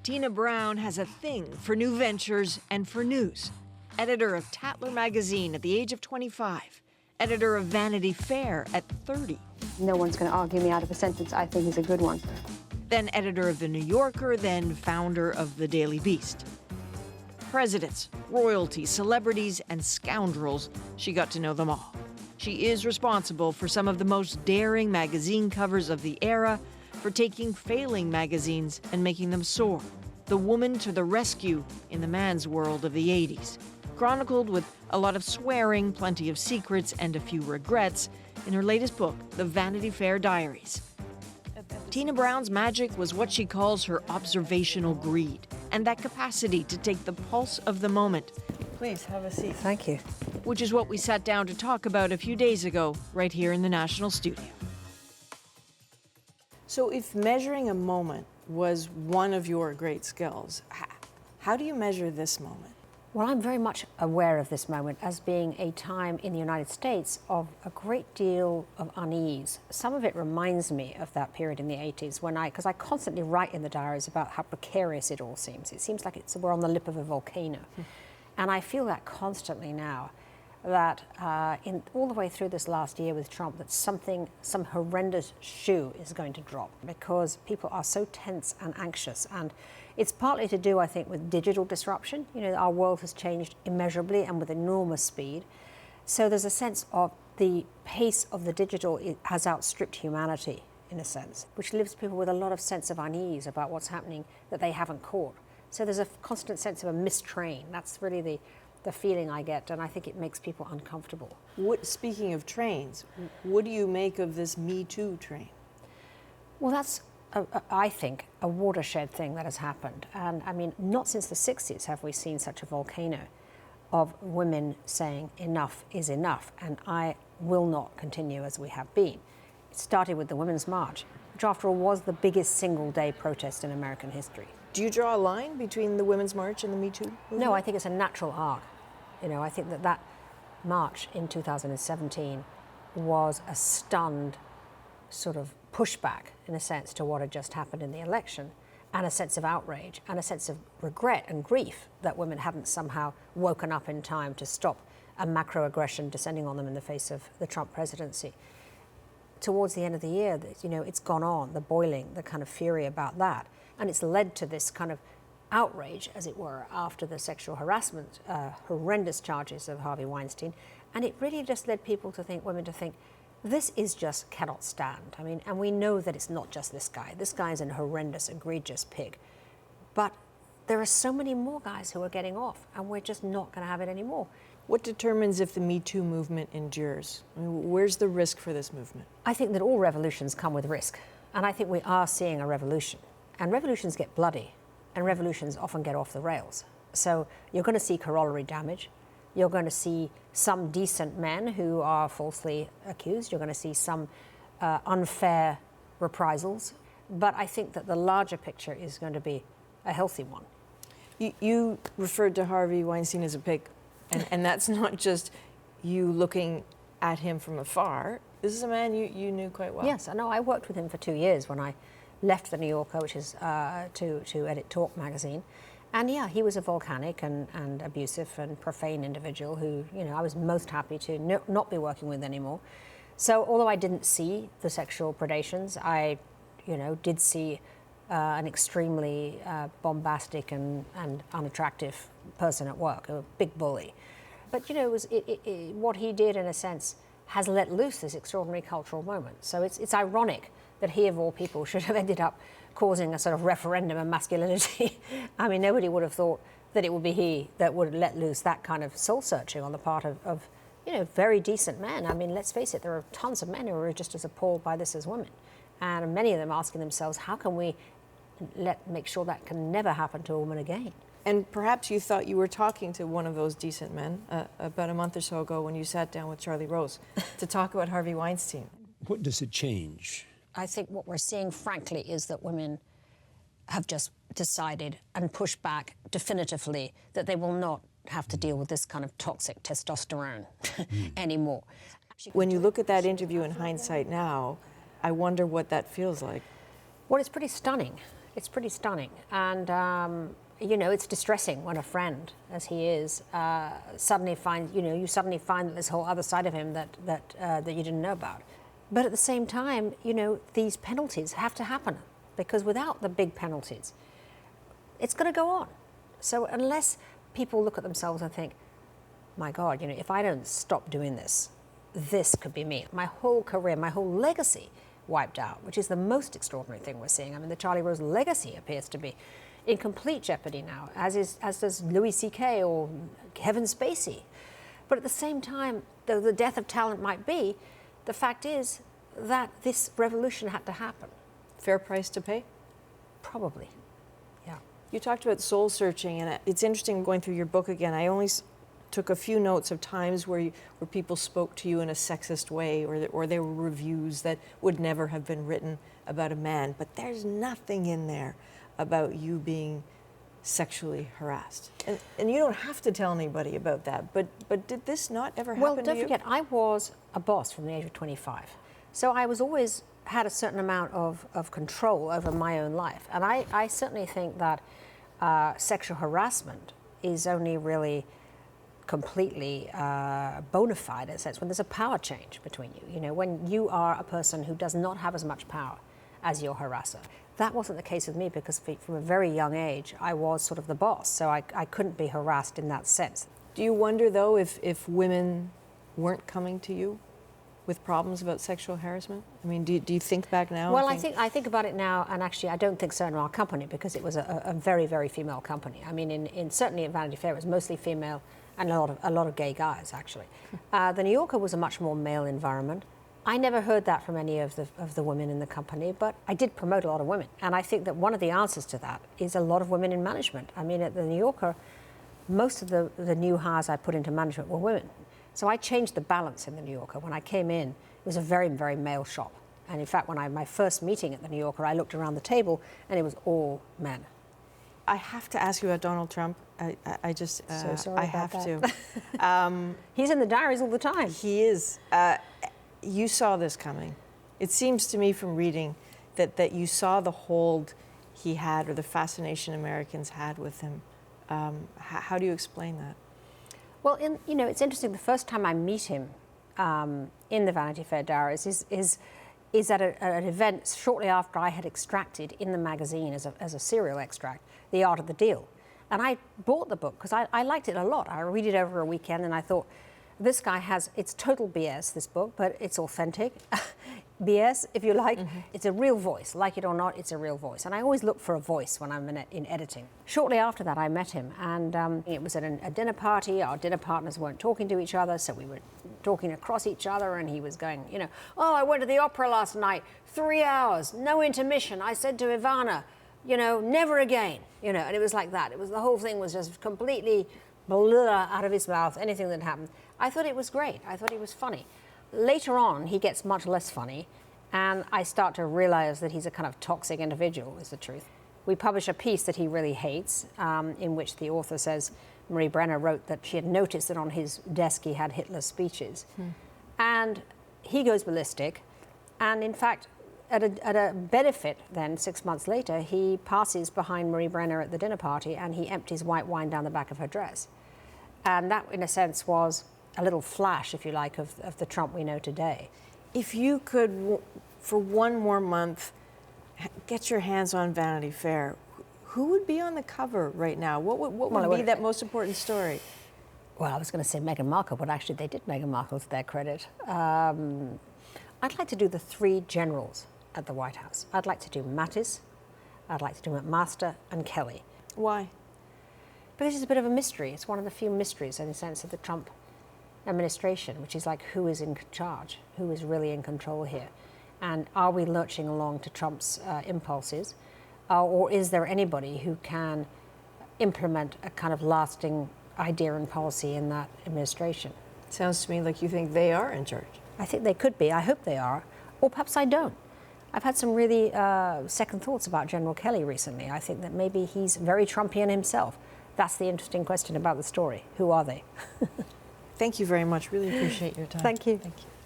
Tina Brown has a thing for new ventures and for news. Editor of Tatler magazine at the age of 25. Editor of Vanity Fair at 30. No one's going to argue me out of a sentence I think is a good one. Then editor of The New Yorker, then founder of The Daily Beast. Presidents, royalty, celebrities, and scoundrels, she got to know them all. She is responsible for some of the most daring magazine covers of the era, for taking failing magazines and making them soar. The woman to the rescue in the man's world of the 80s. Chronicled with a lot of swearing, plenty of secrets, and a few regrets in her latest book, The Vanity Fair Diaries. Tina Brown's magic was what she calls her observational greed and that capacity to take the pulse of the moment. Please have a seat. Thank you. Which is what we sat down to talk about a few days ago, right here in the National Studio. So if measuring a moment was one of your great skills, how do you measure this moment? Well, I'm very much aware of this moment as being a time in the United States of a great deal of unease. Some of it reminds me of that period in the 80s because I constantly write in the diaries about how precarious it all seems. It seems like we're on the lip of a volcano. And I feel that constantly now, that all the way through this last year with Trump, that some horrendous shoe is going to drop because people are so tense and anxious. And it's partly to do, I think, with digital disruption. You know, our world has changed immeasurably and with enormous speed. So there's a sense of the pace of the digital has outstripped humanity, in a sense, which leaves people with a lot of sense of unease about what's happening that they haven't caught. So there's a constant sense of a missed train. That's really the feeling I get, and I think it makes people uncomfortable. Speaking of trains, what do you make of this Me Too train? Well, that's, I think, a watershed thing that has happened. And I mean, not since the 60s have we seen such a volcano of women saying enough is enough, and I will not continue as we have been. It started with the Women's March, which after all was the biggest single-day protest in American history. Do you draw a line between the Women's March and the Me Too movement? No, I think it's a natural arc. You know, I think that march in 2017 was a stunned sort of pushback, in a sense, to what had just happened in the election, and a sense of outrage and a sense of regret and grief that women hadn't somehow woken up in time to stop a macro-aggression descending on them in the face of the Trump presidency. Towards the end of the year, you know, it's gone on, the boiling, the kind of fury about that, and it's led to this kind of outrage, as it were, after the sexual harassment, horrendous charges of Harvey Weinstein. And it really just led women to think, this is just cannot stand. I mean, and we know that it's not just this guy. This guy is a horrendous, egregious pig. But there are so many more guys who are getting off, and we're just not going to have it anymore. What determines if the Me Too movement endures? I mean, where's the risk for this movement? I think that all revolutions come with risk. And I think we are seeing a revolution. And revolutions get bloody. And revolutions often get off the rails. So you're going to see corollary damage. You're going to see some decent men who are falsely accused. You're going to see some unfair reprisals. But I think that the larger picture is going to be a healthy one. You referred to Harvey Weinstein as a pig. And that's not just you looking at him from afar. This is a man you knew quite well. Yes, I know. I worked with him for 2 years when I left The New Yorker, which is to edit Talk magazine. And yeah, he was a volcanic and abusive and profane individual who, you know, I was most happy to not be working with anymore. So although I didn't see the sexual predations, I, you know, did see an extremely bombastic and unattractive person at work, a big bully. But, you know, what he did, in a sense, has let loose this extraordinary cultural moment. So it's ironic that he, of all people, should have ended up causing a sort of referendum of masculinity. I mean, nobody would have thought that it would be he that would let loose that kind of soul-searching on the part of, you know, very decent men. I mean, let's face it, there are tons of men who are just as appalled by this as women. And many of them asking themselves, how can we make sure that can never happen to a woman again? And perhaps you thought you were talking to one of those decent men about a month or so ago when you sat down with Charlie Rose to talk about Harvey Weinstein. What does it change? I think what we're seeing, frankly, is that women have just decided and pushed back definitively that they will not have to deal with this kind of toxic testosterone anymore. When you look at that interview in hindsight now, I wonder what that feels like. Well, it's pretty stunning. It's pretty stunning. And, you know, it's distressing when a friend, as he is, suddenly finds, you suddenly find this whole other side of him that you didn't know about. But at the same time, you know, these penalties have to happen, because without the big penalties, it's going to go on. So unless people look at themselves and think, my God, you know, if I don't stop doing this, this could be me. My whole career, my whole legacy wiped out, which is the most extraordinary thing we're seeing. I mean, the Charlie Rose legacy appears to be in complete jeopardy now, as does Louis C.K. or Kevin Spacey. But at the same time, though the death of talent might be, the fact is that this revolution had to happen. Fair price to pay? Probably, yeah. You talked about soul searching, and it's interesting going through your book again. I only took a few notes of times where people spoke to you in a sexist way, or there were reviews that would never have been written about a man. But there's nothing in there about you being sexually harassed. And you don't have to tell anybody about that, but did this not ever happen to you? Well, don't forget, I was a boss from the age of 25. So I was always had a certain amount of control over my own life. And I certainly think that sexual harassment is only really completely bona fide in a sense when there's a power change between you. You know, when you are a person who does not have as much power as your harasser. That wasn't the case with me, because from a very young age, I was sort of the boss, so I couldn't be harassed in that sense. Do you wonder, though, if women weren't coming to you with problems about sexual harassment? I mean, do you think back now? Well, I think about it now, and actually I don't think so in our company, because it was a very, very female company. I mean, certainly in Vanity Fair, it was mostly female, and a lot of gay guys, actually. The New Yorker was a much more male environment. I never heard that from any of the women in the company, but I did promote a lot of women. And I think that one of the answers to that is a lot of women in management. I mean, at the New Yorker, most of the new hires I put into management were women. So I changed the balance in the New Yorker. When I came in, it was a very, very male shop. And in fact, when my first meeting at the New Yorker, I looked around the table and it was all men. I have to ask you about Donald Trump. I just, so sorry I about have that. to. He's in the diaries all the time. He is. You saw this coming. It seems to me from reading that you saw the hold he had, or the fascination Americans had with him. How do you explain that? Well, it's interesting. The first time I meet him in the Vanity Fair diaries is at an event shortly after I had extracted in the magazine as a serial extract, The Art of the Deal. And I bought the book because I liked it a lot. I read it over a weekend and I thought, this guy it's total BS, this book, but it's authentic. BS, if you like. Mm-hmm. It's a real voice. Like it or not, it's a real voice. And I always look for a voice when I'm in editing. Shortly after that, I met him, and it was at a dinner party. Our dinner partners weren't talking to each other, so we were talking across each other, and he was going, oh, I went to the opera last night, 3 hours, no intermission. I said to Ivana, never again, and it was like that. The whole thing was just completely blah out of his mouth, anything that happened. I thought it was great. I thought he was funny. Later on, he gets much less funny, and I start to realize that he's a kind of toxic individual, is the truth. We publish a piece that he really hates, in which the author says Marie Brenner wrote that she had noticed that on his desk he had Hitler's speeches. And he goes ballistic, and in fact, at a benefit then, 6 months later, he passes behind Marie Brenner at the dinner party and he empties white wine down the back of her dress. And that, in a sense, was a little flash, if you like, of the Trump we know today. If you could, for one more month, get your hands on Vanity Fair, who would be on the cover right now? What would be that most important story? Well, I was going to say Meghan Markle, but actually they did Meghan Markle to their credit. I'd like to do the 3 generals at the White House. I'd like to do Mattis, I'd like to do McMaster, and Kelly. Why? Because it's a bit of a mystery. It's one of the few mysteries, in the sense of the Trump administration, which is like, who is in charge? Who is really in control here? And are we lurching along to Trump's impulses? Or is there anybody who can implement a kind of lasting idea and policy in that administration? Sounds to me like you think they are in charge. I think they could be. I hope they are. Or perhaps I don't. I've had some really second thoughts about General Kelly recently. I think that maybe he's very Trumpian himself. That's the interesting question about the story. Who are they? Thank you very much. Really appreciate your time. Thank you. Thank you.